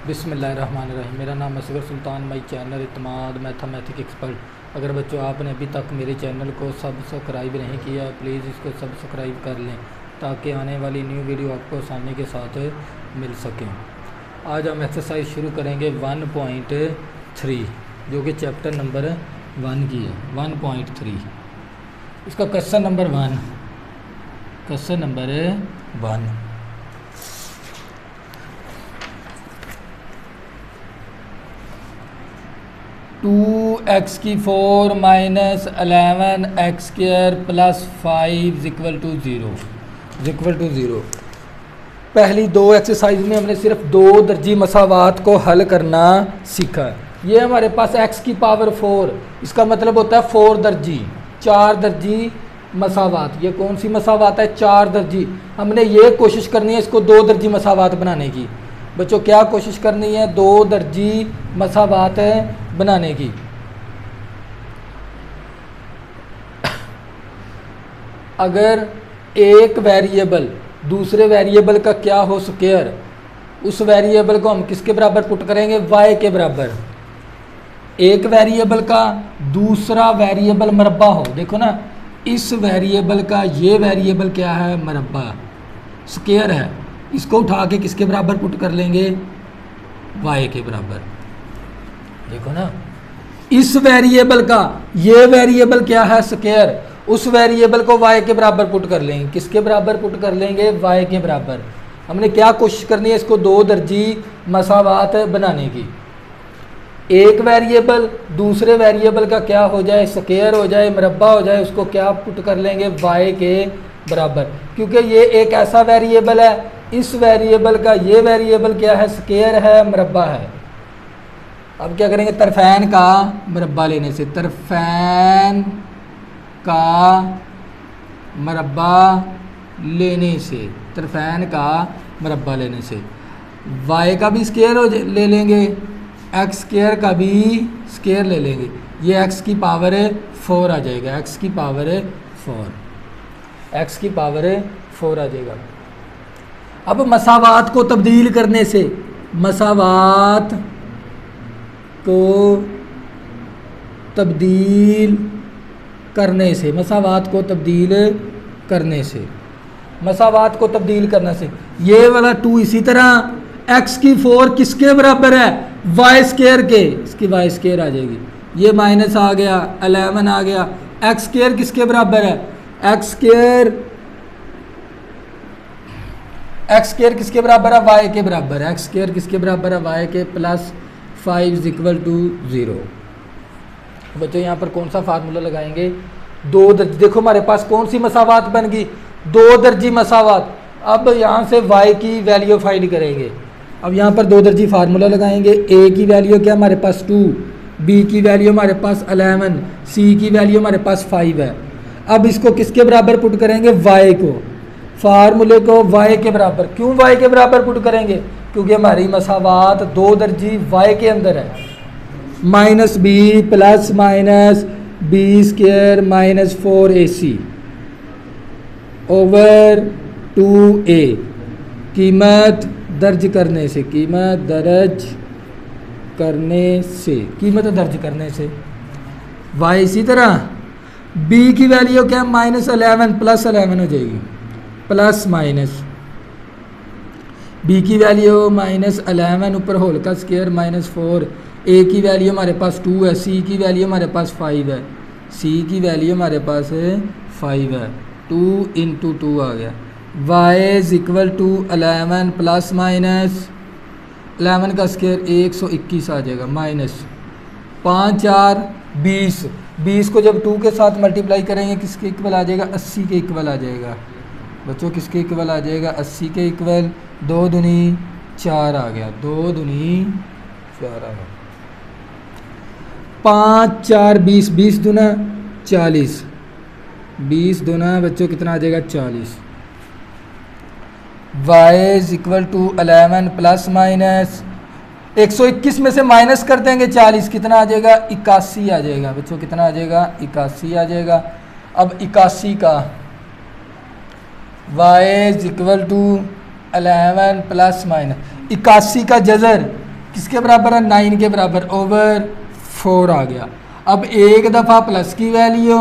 बिस्मिल्लाहिर्रहमानिर्रहीम। मेरा नाम असगर सुल्तान, माई चैनल इत्माद मैथमेटिक एक्सपर्ट। अगर बच्चों आपने अभी तक मेरे चैनल को सब्सक्राइब नहीं किया, प्लीज़ इसको सब्सक्राइब कर लें ताकि आने वाली न्यू वीडियो आपको आसानी के साथ मिल सकें। आज हम एक्सरसाइज शुरू करेंगे 1.3 जो कि चैप्टर नंबर 1 की है। 1.3 इसका क्वेश्चन नंबर 1। 2x⁴ - 11x² + 5 = 0। पहली दो एक्सरसाइज में हमने सिर्फ दो दर्जी मसावात को हल करना सीखा। ये हमारे पास x⁴, इसका मतलब होता है 4 दर्जी, 4 दर्जी मसावात। ये कौन सी मसावात है? 4 दर्जी। हमने ये कोशिश करनी है इसको 2 दर्जी मसावात बनाने की। बच्चों क्या कोशिश करनी है? 2 दर्जी मसावात बनाने की। अगर एक वेरिएबल दूसरे वेरिएबल का क्या हो स्क्वायर, उस वेरिएबल को हम किसके बराबर पुट करेंगे? y के बराबर। एक वेरिएबल का दूसरा वेरिएबल मरब्बा हो, देखो ना, इस वेरिएबल का ये वेरिएबल क्या है? मरब्बा, स्क्वायर है। इसको उठा के किसके बराबर पुट कर लेंगे? y के बराबर। देखो ना, इस वेरिएबल का ये वेरिएबल क्या है? स्क्वायर। उस वेरिएबल को y के बराबर पुट कर लेंगे। किसके बराबर पुट कर लेंगे? y के बराबर। हमने क्या कोशिश करनी है? इसको 2 दर्जी मसावात बनाने की। एक वेरिएबल दूसरे वेरिएबल का क्या हो जाए? स्क्वायर हो जाए, मरब्बा हो जाए, उसको क्या पुट कर लेंगे? y के बराबर। क्योंकि ये एक ऐसा वेरिएबल है, इस वेरिएबल का ये वेरिएबल क्या है? स्क्वायर है, मरब्बा है। अब क्या करेंगे? तरफैन का मरब्बा लेने से, तरफैन का मरब्बा लेने से, तरफैन का मरब्बा लेने से y का भी स्क्वायर ले लेंगे, x² का भी स्क्वायर ले लेंगे। ये x⁴ आ जाएगा, x⁴ आ जाएगा। अब मसावात को तब्दील करने से, मसावात को तब्दील करने से, मसावात को तब्दील करने से ये वाला 2 इसी तरह x⁴ किसके बराबर है? y² के, इसकी y² आ जाएगी। ये माइनस आ गया, 11 आ गया। x² किसके बराबर है? x² किसके बराबर है? y के बराबर है। x² किसके बराबर है? y के, + 5 = 0। बच्चों यहाँ पर कौन सा फार्मूला लगाएंगे? 2 दर्जी। देखो हमारे पास कौन सी मसावात बन गई? 2 दर्जी मसावात। अब यहाँ से y की वैल्यू फाइंड करेंगे। अब यहाँ पर 2 दर्जी फार्मूला लगाएंगे। a की वैल्यू क्या हमारे पास? 2, b की वैल्यू हमारे पास 11, c की वैल्यू हमारे पास 5 है। अब इसको किसके बराबर पुट करेंगे? y को, फार्मूले को y के बराबर। क्यों y के बराबर पुट करेंगे? क्योंकि हमारी मसावात 2 दर्जी y के अंदर है। -b + -b² - 4ac / 2a। कीमत दर्ज करने से, कीमत दर्ज करने से y। इसी तरह b की वैल्यू क्या? -11 + 11 हो जाएगी, प्लस माइनस। b की वैल्यू -11 ऊपर होल का स्क्वायर -4। a की वैल्यू हमारे पास 2 है, c की वैल्यू हमारे पास 5 है, c की वैल्यू हमारे पास 5 है। 2 × 2 आ गया। y = 11 ± 11 का स्क्वायर 121 आ जाएगा, -5 × 4 = 20। 20 को जब 2 के साथ मल्टीप्लाई करेंगे किसके इक्वल आ जाएगा? 80 के इक्वल आ जाएगा। बच्चों किसके इक्वल आ जाएगा? 80 के इक्वल। 2 दूनी 4 आ गया, 2 दूनी 4 आ गया। 5 × 4 = 20, 20 दूना 40, 20 दूना बच्चों कितना आ जाएगा? 40। y = 11 ± 121 में से माइनस कर देंगे 40, कितना आ जाएगा? 81 आ जाएगा। बच्चों कितना आ जाएगा? 81 आ जाएगा। अब 81 का y = 11 ± 81 का जज़र किसके बराबर है 9 के बराबर ओवर 4 आ गया। अब एक दफ़ा प्लस की वैल्यू,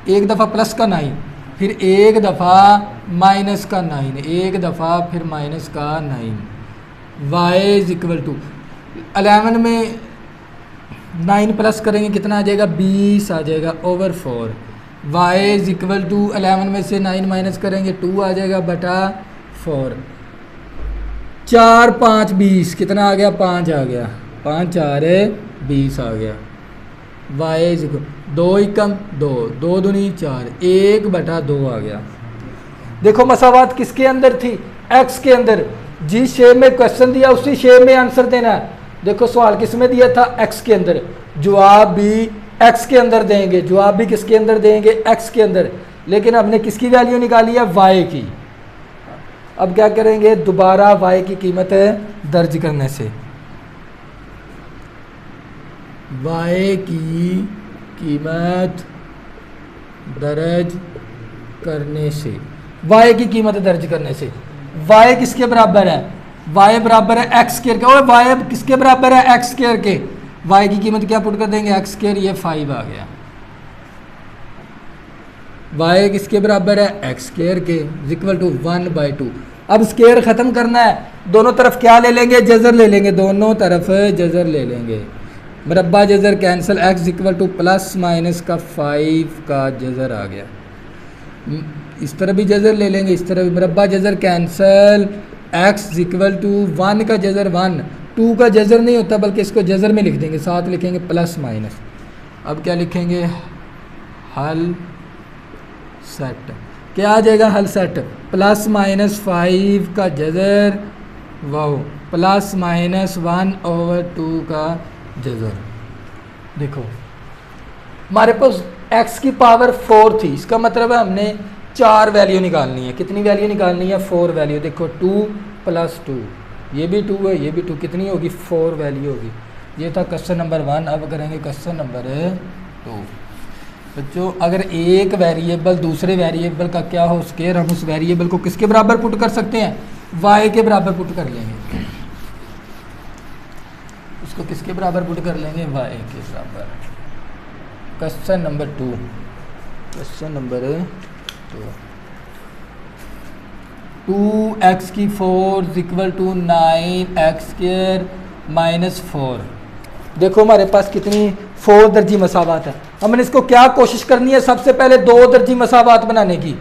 एक दफ़ा प्लस का 9, फिर एक दफ़ा माइनस का 9, एक दफ़ा फिर माइनस का 9, y इज इक्वल टू 11 में 9 प्लस करेंगे कितना आ जाएगा 20 आ जाएगा over 4, y is equal to 11 में से 9 माइनस करेंगे 2 आ जाएगा बटा 4, 4 5 20 कितना आ गया 5 आ गया, 5 4 20 आ गया, y इज इक्वल 2 एकम 2, 2 दूनी 4, 1 बटा 2 आ गया। देखो मसावात किसके अंदर थी, x के अंदर। जिस शेप में क्वेश्चन दिया उसी शेप में आंसर देना है। देखो सवाल किस में दिया था x के अंदर, जवाब भी x के अंदर देंगे, जवाब भी किसके अंदर देंगे x के अंदर, लेकिन हमने किसकी वैल्यू निकाली है y की। अब क्या करेंगे, दोबारा y की कीमत दर्ज करने से, y की कीमत दर्ज करने से, y की कीमत दर्ज करने से y किसके बराबर है, y बराबर है एक्स स्क्वायर के, और y किसके बराबर है एक्स स्क्वायर के, y की कीमत क्या पुट कर देंगे एक्स स्क्वायर, ये 5 आ गया। y किसके बराबर है एक्स स्क्वायर के इक्वल टू 1/2। अब स्क्वायर ख़त्म करना है, दोनों तरफ क्या ले लेंगे, जज़र ले लेंगे, दोनों तरफ जज़र ले लेंगे, मरब्बा जज़र cancel, x equal to plus minus का 5 का जज़र आ गया। इस तरह भी जज़र ले लेंगे, इस तरह भी मरब्बा जज़र कैंसिल, x इक्वल टू 1 का जज़र 1, 2 का जज़र नहीं होता बल्कि इसको जज़र में लिख देंगे, साथ लिखेंगे प्लस माइनस। अब क्या लिखेंगे, हल सेट, क्या आ जाएगा हल सेट, प्लस माइनस 5 का जज़र, वाओ, प्लस माइनस 1/2 का जज़र। देखो हमारे पास x की पावर 4 थी, इसका मतलब है हमने 4 वैल्यू निकालनी है। कितनी वैल्यू निकालनी है, 4 वैल्यू। देखो 2 + 2, ये भी 2 है, ये भी 2, कितनी होगी 4 वैल्यू होगी। ये था क्वेश्चन नंबर 1। अब करेंगे क्वेश्चन नंबर 2। बच्चों अगर एक वेरिएबल दूसरे वेरिएबल का क्या हो स्क्वायर, हम उस वेरिएबल को किसके बराबर पुट कर सकते हैं, y के बराबर पुट कर लेंगे। उसको किसके बराबर पुट कर लेंगे, y के बराबर। Question number 2, question number 2x की 4 इक्वल टू 9x² माइनस 4। देखो हमारे पास कितनी 4 दर्जी मसावात है। हमने इसको क्या कोशिश करनी है, सबसे पहले 2 दर्जी मसावात बनाने की।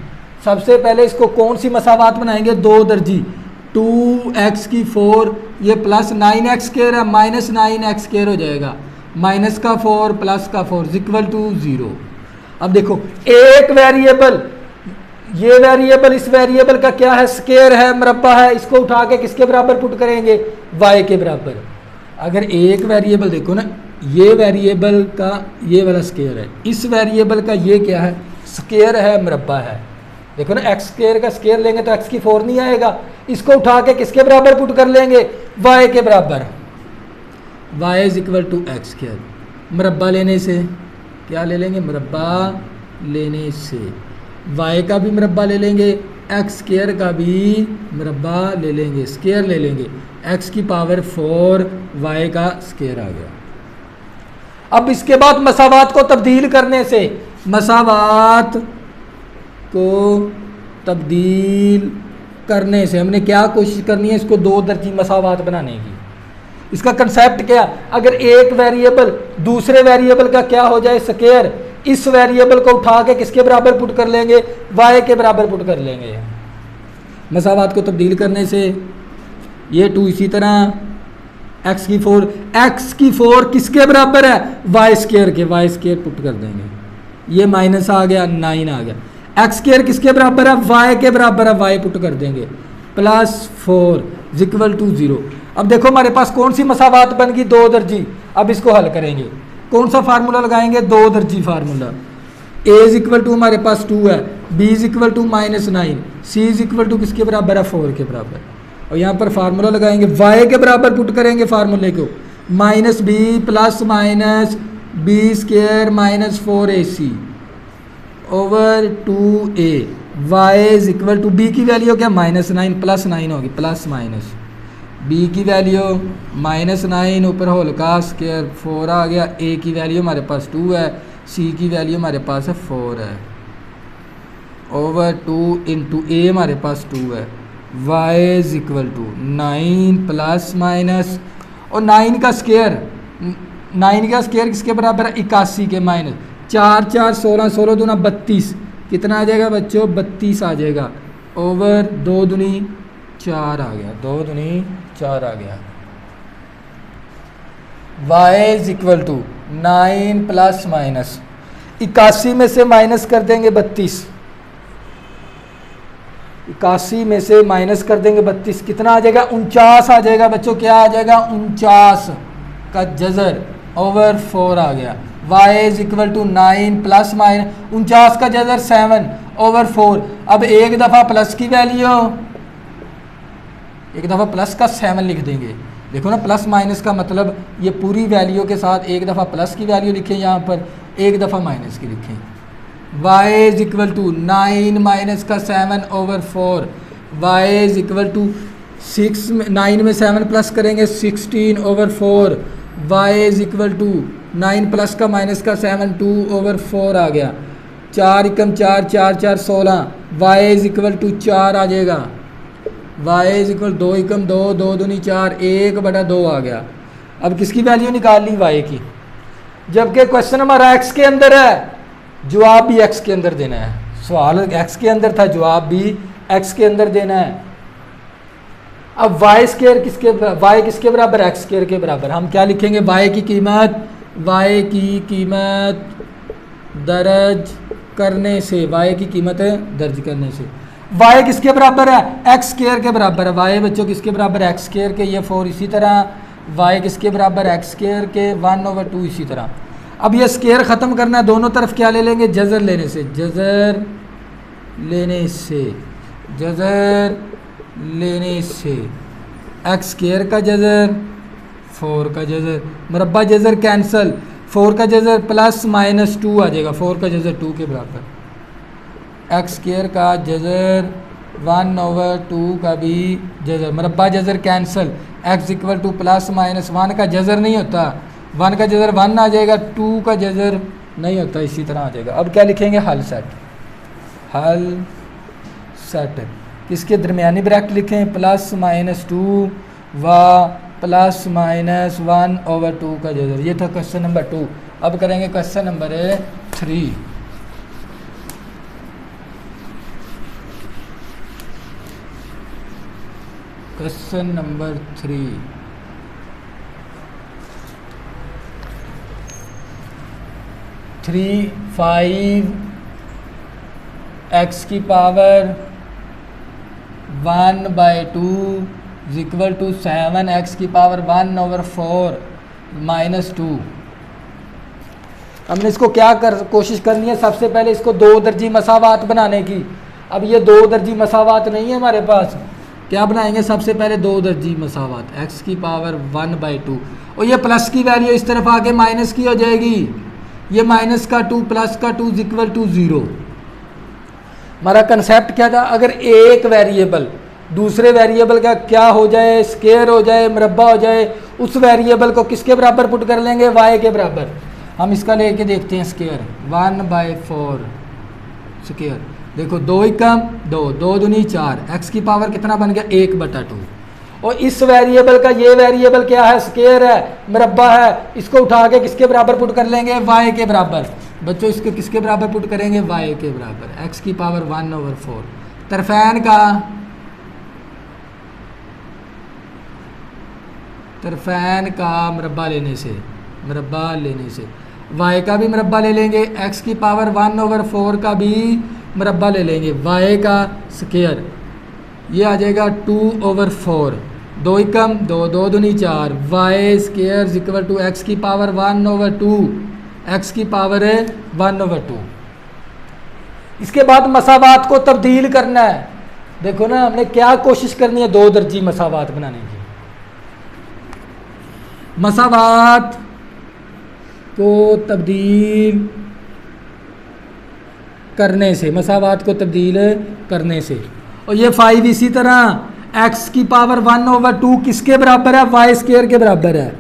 सबसे पहले इसको कौन सी मसावात बनाएंगे, 2 दर्जी। 2x की 4 ये प्लस 9x² है, माइनस 9x² हो जाएगा, माइनस का 4 प्लस का 4 इक्वल टू 0। अब देखो एक वेरिएबल, ये वेरिएबल इस वेरिएबल का क्या है, स्क्वायर है, मरब्बा है, इसको उठा के किसके बराबर पुट करेंगे, y के बराबर। अगर एक वेरिएबल देखो ना, ये वेरिएबल का ये वाला स्क्वायर है, इस वेरिएबल का ये क्या है, स्क्वायर है, मरब्बा है। देखो ना x² का स्क्वायर लेंगे तो x की 4 नहीं आएगा, इसको उठा के किसके बराबर पुट कर लेंगे, y के बराबर। y is equal to x², मरब्बा लेने से क्या ले लेंगे, मरब्बा लेने से y का भी मरब्बा ले लेंगे, x² का भी मरब्बा ले लेंगे, स्क्वायर ले लेंगे, x की पावर 4 y का स्क्वायर आ गया। अब इसके बाद मसावात को तब्दील करने से, मसावात को तब्दील करने से हमने क्या कोशिश करनी है, इसको 2 दर्जी मसावात बनाने की। इसका कंसेप्ट क्या, अगर एक वेरिएबल दूसरे वेरिएबल का क्या हो जाए, स्क्वायर, इस वेरिएबल को उठा के किसके बराबर पुट कर लेंगे, y के बराबर पुट कर लेंगे। मसावात को तब्दील करने से ये 2 इसी तरह, x की 4 किसके बराबर है, y² के, y² पुट कर देंगे, ये माइनस आ गया, 9 आ गया। x² किसके बराबर है, y के बराबर है, y पुट कर देंगे, प्लस 4 इक्वल टू 0। अब देखो हमारे पास कौन सी मसावात बन गई, 2 दर्जी। अब इसको हल करेंगे, कौन सा फार्मूला लगाएंगे, 2 दर्जी फार्मूला। a इज इक्वल टू हमारे पास 2 है, b is equal to -9, c is equal to किसके बराबर है, 4 के बराबर। और यहाँ पर फार्मूला लगाएंगे, y के बराबर पुट करेंगे फार्मूले को, -b plus minus b² minus 4ac over 2a। y is equal to b की वैल्यू क्या, -9 प्लस 9 होगी, प्लस माइनस बी की वैल्यू -9 ऊपर होल का स्क्वायर 4 आ गया, ए की वैल्यू हमारे पास 2 है, सी की वैल्यू हमारे पास 4 है, ओवर 2 इंटू ए हमारे पास 2 है, y is equal to 9 plus minus और 9 का स्क्वायर किसके बराबर है? 81 के माइनस 4 4 16 16 दूना 32 कितना आ जाएगा बच्चों? 32 आ जाएगा, ओवर 2 दूनी 4 आ गया, 2 दूनी 4 आ गया। y is equal to 9 plus minus 81 में से माइनस कर देंगे 32, 81 में से माइनस कर देंगे 32 कितना आ जाएगा? 49 आ जाएगा बच्चों। क्या आ जाएगा? 49 का जजर ओवर 4 आ गया। y is equal to 9 plus minus 49 का जजर 7 ओवर 4। अब एक दफ़ा प्लस की वैल्यू, एक दफ़ा प्लस का 7 लिख देंगे। देखो ना, प्लस माइनस का मतलब ये पूरी वैल्यू के साथ एक दफ़ा प्लस की वैल्यू लिखें, यहाँ पर एक दफ़ा माइनस की लिखें। y is equal to 9 minus का 7 over 4, y is equal to 9 में 7 प्लस करेंगे 16 over 4, y is equal to 9 plus का माइनस का 7 2 ओवर 4 आ गया। 4 एकम 4 4 4 16, y इज इक्वल टू 4 आ जाएगा। y इज इक्वल 2 एकम 2 2 दूनी 4 1/2 आ गया। अब किसकी वैल्यू निकाल ली? y की, जबकि क्वेश्चन हमारा x के अंदर है, जवाब भी x के अंदर देना है। सवाल x के अंदर था, जवाब भी x के अंदर देना है। अब y स्क्वायर किसके बराबर? x स्क्वायर के बराबर। हम क्या लिखेंगे? y की कीमत दर्ज करने से, y की कीमत दर्ज करने से y किसके बराबर है? x स्क्वायर के बराबर है। y बच्चों किसके बराबर है? x स्क्वायर के, ये 4 इसी तरह, y किसके बराबर है? x स्क्वायर के 1/2 इसी तरह। अब ये स्क्वायर ख़त्म करना है, दोनों तरफ क्या ले लेंगे? जज़र लेने से, एक्स स्क्वायर का जज़र 4 का जज़र, मुरब्बा जज़र कैंसल, 4 का जज़र प्लस माइनस 2 आ जाएगा, 4 का जज़र 2 के बराबर। एक्स स्क्वायर का जज़र 1/2 का भी जज़र, मुरब्बा जज़र cancel, x equal to plus minus 1 का जज़र नहीं होता, 1 का जज़र 1 आ जाएगा, 2 का जज़र नहीं होता, इसी तरह आ जाएगा। अब क्या लिखेंगे? हल सेट किसके दरमियानी ब्रैकेट लिखें? प्लस माइनस 2 व प्लस माइनस 1/2 का जज़र। ये था क्वेश्चन नंबर 2। अब करेंगे question number 3। Question number 3, three 5 x की power 1/2 is equal to 7 x की पावर 1/4 माइनस 2। हमने इसको क्या कोशिश करनी है? सबसे पहले इसको 2 दर्जी मसावात बनाने की। अब ये 2 दर्जी मसावात नहीं है हमारे पास, क्या बनाएंगे? सबसे पहले 2 दर्जी मसावात, एक्स की पावर 1/2 और ये प्लस की वैल्यू इस तरफ आके माइनस की हो जाएगी, ये माइनस का 2 प्लस का 2 इज इक्वल टू 0। हमारा कंसेप्ट क्या था? अगर एक वेरिएबल दूसरे वेरिएबल का क्या हो जाए? स्क्वायर हो जाए, मुरब्बा हो जाए, उस वेरिएबल को किसके बराबर पुट कर लेंगे? y के बराबर। हम इसका लेके देखते हैं स्क्वायर, 1/4 स्क्वायर। देखो 2 एकम 2 2 दूनी 4, एक्स की पावर कितना बन गया? 1/2। और इस वेरिएबल का ये वेरिएबल क्या है? स्क्वायर है, मुरब्बा है, इसको उठा के किसके बराबर पुट कर लेंगे? y के बराबर। बच्चों इसको किसके बराबर पुट करेंगे? y के बराबर, एक्स की पावर 1/4। तरफैन का मुरब्बा लेने से y का भी मुरब्बा ले लेंगे, x की पावर 1/4 का भी मुरब्बा ले लेंगे, y का स्क्वायर ये आ जाएगा 2/4, 2 एकम 2 2 दूनी 4, y square equal to x की पावर 1/2, x की पावर है 1/2। इसके बाद मसावात को तब्दील करना है। देखो ना, हमने क्या कोशिश करनी है? 2 दर्जी मसावात बनाने की। मसावात को तब्दील करने से, और ये 5 इसी तरह, एक्स की पावर 1/2 किसके बराबर है, वाई स्क्वायर के बराबर है,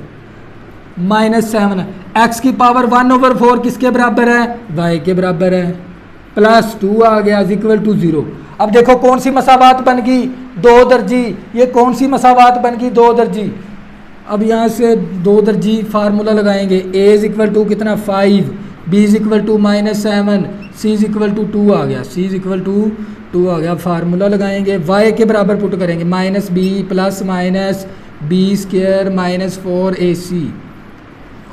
-7। एक्स की पावर 1/4 किसके बराबर है, वाई के बराबर है, +2 आ गया इक्वल टू 0। अब देखो कौन सी मसावात बन गई, 2 दर्जी। ये कौन सी मसावात बन गई, 2 दर्जी। अब यहाँ से 2 दर्जी फार्मूला लगाएंगे, a इज इक्वल टू कितना 5, b is equal to -7, c is equal to 2 आ गया, c इज इक्वल टू 2 आ गया। फार्मूला लगाएंगे, y के बराबर पुट करेंगे -b plus minus b square -4ac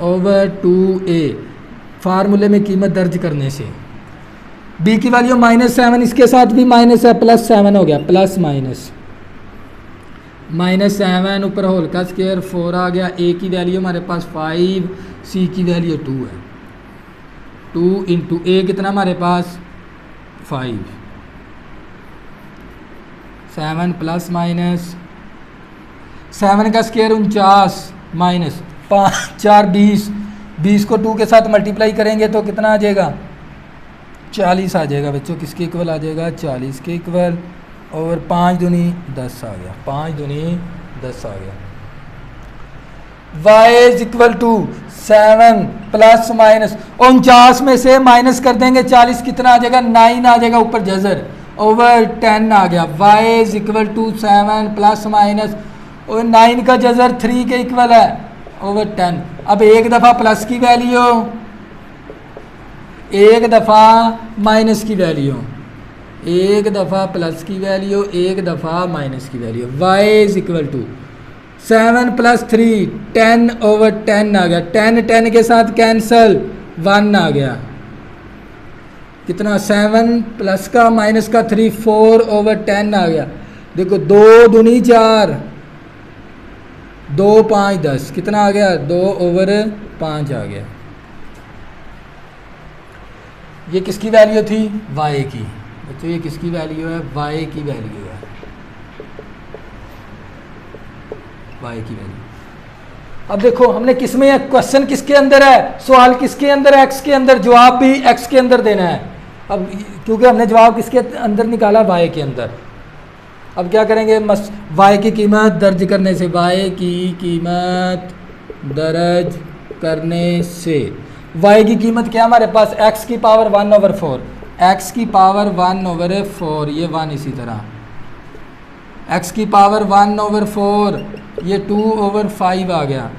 over 2a। फार्मूले में कीमत दर्ज करने से b की वैल्यू -7, इसके साथ भी माइनस है, +7 हो गया, प्लस माइनस -7 ऊपर होल का स्क्वायर 4 आ गया। a की वैल्यू हमारे पास 5, c की वैल्यू 2 है। 2 इंटू a कितना हमारे पास 5, 7 प्लस माइनस 7 का स्क्वायर 49 माइनस 5 4 20, 20 को 2 के साथ मल्टीप्लाई करेंगे तो कितना आ जाएगा 40 आ जाएगा बच्चों। किसके इक्वल आ जाएगा, 40 के इक्वल। और 5 दूनी 10 आ गया, 5 दूनी 10 आ गया। y is equal to 7 plus minus 49 में से माइनस कर देंगे 40, कितना आ जाएगा 9 आ जाएगा ऊपर जजर, ओवर 10 आ गया। y is equal to 7 plus minus और 9 का जजर 3 के इक्वल है, ओवर 10। अब एक दफ़ा प्लस की वैल्यू, एक दफ़ा माइनस की वैल्यू, एक दफ़ा प्लस की वैल्यू, एक दफ़ा माइनस की value. y is equal to 7 plus 3 10 over 10 आ गया। 10 के साथ कैंसल, 1 आ गया। कितना 7 प्लस का माइनस का 3 4 ओवर 10 आ गया। देखो 2 दूनी 4, 2 5 10, कितना आ गया 2 ओवर 5 आ गया। ये किसकी वैल्यू थी, y की। तो ये किसकी वैल्यू है, y की वैल्यू है, y की वैल्यू। अब देखो हमने किस में है, क्वेश्चन किसके अंदर है, सवाल किसके अंदर है, x के अंदर, जवाब भी x के अंदर देना है। अब क्योंकि हमने जवाब किसके अंदर निकाला, y के अंदर। अब क्या करेंगे, y की कीमत दर्ज करने से, y की कीमत दर्ज करने से y की कीमत क्या हमारे पास, x की पावर 1/4, x की पावर 1/4, ये 1 इसी तरह, x की पावर 1/4, ये 2/5 आ गया।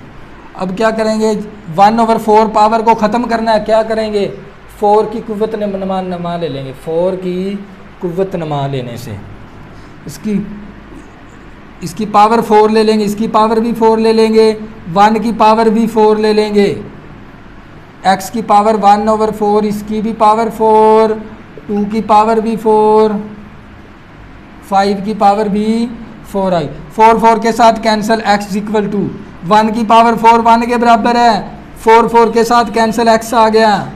अब क्या करेंगे, 1/4 पावर को ख़त्म करना है, क्या करेंगे 4 की कुव्वत नमा ले लेंगे। 4 की कुव्वत नमा लेने से इसकी पावर 4 ले लेंगे, इसकी पावर भी 4 ले लेंगे, 1 की पावर भी 4 ले लेंगे, x की पावर 1/4, इसकी भी पावर 4, 2 की पावर भी 4, 5 की पावर भी 4 आई। 4 के साथ कैंसिल, x इक्वल टू 1 की पावर 4 1 के बराबर है, 4 के साथ कैंसिल x आ गया।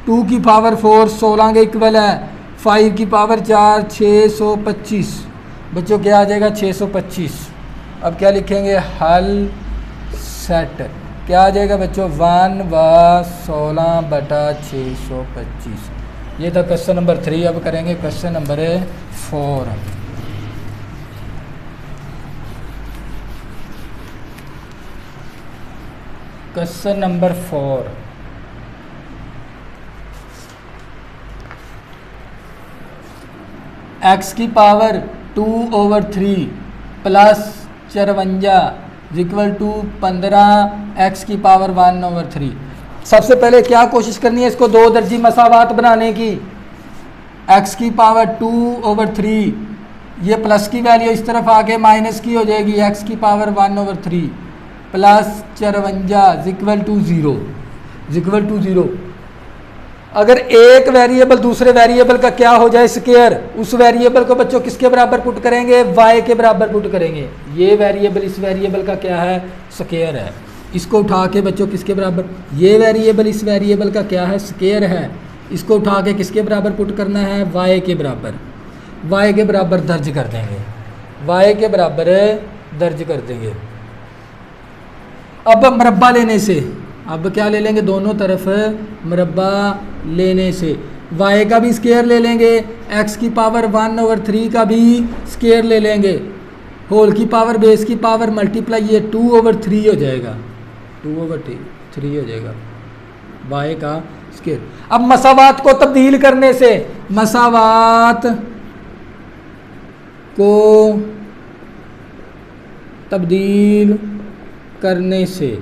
2 की पावर 4 16 के इक्वल है, 5 की पावर 4 625। बच्चों क्या आ जाएगा 625। अब क्या लिखेंगे, हल सेट क्या आ जाएगा बच्चों, 1 व 16/625। ये था क्वेश्चन नंबर 3। अब करेंगे question number 4। Question number 4, x की power 2/3 plus 54 equal to 15 x की पावर 1/3। सबसे पहले क्या कोशिश करनी है, इसको 2 दर्जी मसावात बनाने की। x की पावर 2/3, ये प्लस की वैल्यू इस तरफ आके माइनस की हो जाएगी, x की पावर 1/3 प्लस 54 इक्वल टू 0। अगर एक वेरिएबल दूसरे वेरिएबल का क्या हो जाए स्क्वायर, उस वेरिएबल को बच्चों किसके बराबर पुट करेंगे, y के बराबर पुट करेंगे। ये वेरिएबल इस वेरिएबल का क्या है, स्क्वायर है। इसको उठा के बच्चों किसके बराबर, ये वेरिएबल इस वेरिएबल का क्या है, स्क्वायर है। इसको उठा के किसके बराबर पुट करना है, y के बराबर। y के बराबर दर्ज कर देंगे, y के बराबर दर्ज कर देंगे। अब मरब्बा लेने से, अब क्या ले लेंगे, दोनों तरफ मरब्बा लेने से y का भी स्क्वायर ले लेंगे, x की पावर 1/3 का भी स्क्वायर ले लेंगे। होल की पावर बेस की पावर मल्टीप्लाई ये 2/3 हो जाएगा, 2/3 हो जाएगा y का स्क्वायर। अब मसावात को तब्दील करने से, मसावात को तब्दील करने से,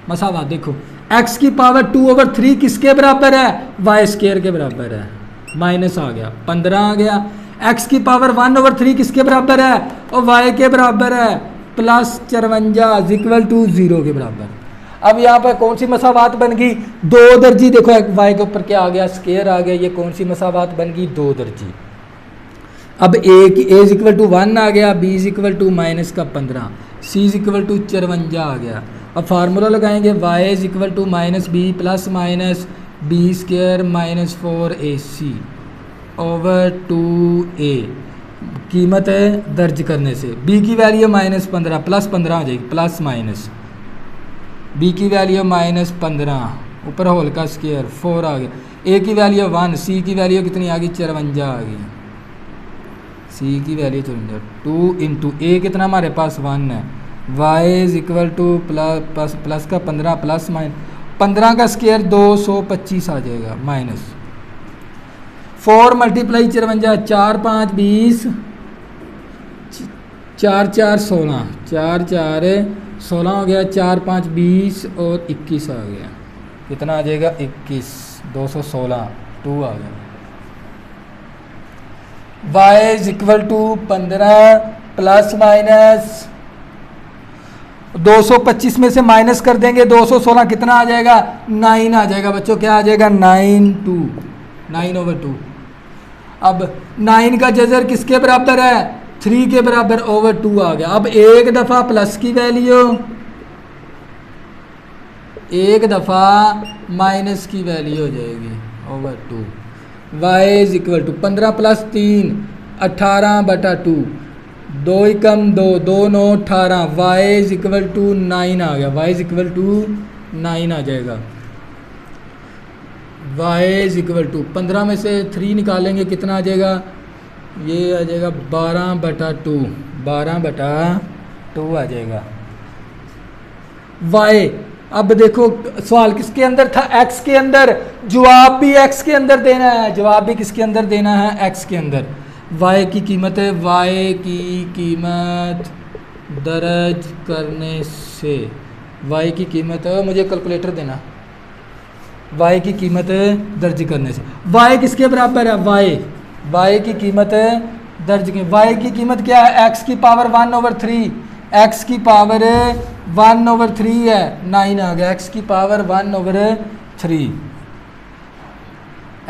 मसावात देखो x की पावर 2/3 किसके बराबर है, y स्क्वायर के बराबर है, माइनस आ गया 15 आ गया। x की पावर 1/3 किसके बराबर है, और y के बराबर है +54 इक्वल टू 0 के बराबर। अब यहाँ पर कौन सी मसावात बन गई, 2 दर्जी। देखो y के ऊपर क्या आ गया, स्क्वायर आ गया, ये कौन सी मसावात बन गई, 2 दर्जी। अब a इज इक्वल टू 1 आ गया, b is equal to -15, c is equal to 54 आ गया। अब फार्मूला लगाएंगे, y is equal to -b plus minus b square -4ac over 2a। कीमत है दर्ज करने से, b की वैल्यू -15 प्लस 15 हो जाएगी, प्लस माइनस b की वैल्यू -15 ऊपर होल का स्क्वायर 4 आ गया, a की वैल्यू 1, c की वैल्यू कितनी आ गई 54 आ गई, c की वैल्यू 54, 2 इंटू a कितना हमारे पास 1 है, y is equal to plus का 15 प्लस माइनस 15 का स्क्वायर 225 आ जाएगा, माइनस 4 मल्टीप्लाई 54, 4 5 20, 4 4 16, 4 4 16 हो गया, 4 5 20 और 21 आ गया, कितना आ जाएगा 21, 216 2 आ गया। y is equal to 15 plus minus 225 में से माइनस कर देंगे 216, कितना आ जाएगा 9 आ जाएगा बच्चों, क्या आ जाएगा 9/2। अब 9 का जजर किसके बराबर है, 3 के बराबर ओवर 2 आ गया। अब एक दफ़ा प्लस की वैल्यू, एक दफ़ा माइनस की वैल्यू हो जाएगी over 2। y is equal to 15 plus 3 18/2, 2 एकम 2 2 9 18, y इज इक्वल टू 9 आ गया, y इज इक्वल टू 9 आ जाएगा। y इज इक्वल टू 15 में से 3 निकालेंगे कितना आ जाएगा, ये आ जाएगा 12/2, 12/2 आ जाएगा y। अब देखो सवाल किसके अंदर था, x के अंदर, जवाब भी x के अंदर देना है, जवाब भी किसके अंदर देना है, x के अंदर। y की कीमत है, y की कीमत दर्ज करने से, y की कीमत, मुझे कैलकुलेटर देना, y की कीमत दर्ज करने से, y किसके बराबर है, y की कीमत दर्ज की, y की कीमत क्या है, x की पावर 1/3, x की पावर 1/3 है, 9 आ गया, x की पावर 1/3,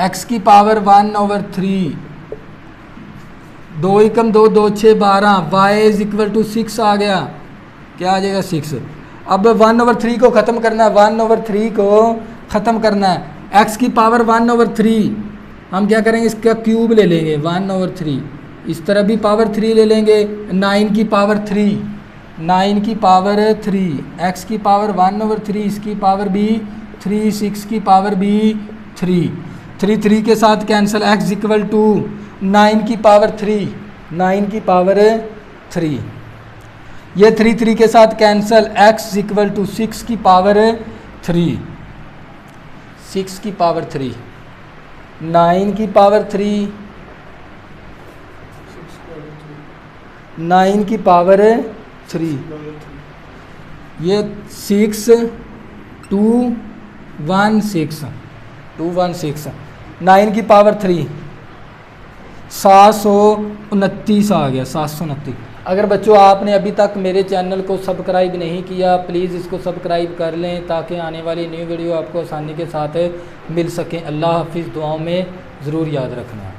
x की पावर 1/3, 2 एकम 2 2 6 12, y इज इक्वल टू 6 आ गया, क्या आ जाएगा 6। अब 1/3 को ख़त्म करना है, 1/3 को ख़त्म करना है, x की पावर 1/3 हम क्या करेंगे, इसका क्यूब ले लेंगे 1/3, इस तरह भी पावर 3 ले लेंगे, 9 की पावर 3, 9 की पावर 3, x की पावर 1/3, इसकी पावर भी 3, 6 की पावर भी 3, 3 3 के साथ कैंसिल, x इक्वल टू 9 की पावर 3, 9 की पावर 3, ये 3 3 के साथ कैंसिल, x इक्वल टू 6 की पावर 3, 6 की पावर 3, 9 की पावर 3, 9 की पावर 3, ये 6 2 1 6 2 1 6, 9 की पावर 3 729 आ गया, 729। अगर बच्चों आपने अभी तक मेरे चैनल को सब्सक्राइब नहीं किया, प्लीज़ इसको सब्सक्राइब कर लें ताकि आने वाली न्यू वीडियो आपको आसानी के साथ मिल सकें। अल्लाह हाफिज़, दुआओं में ज़रूर याद रखना।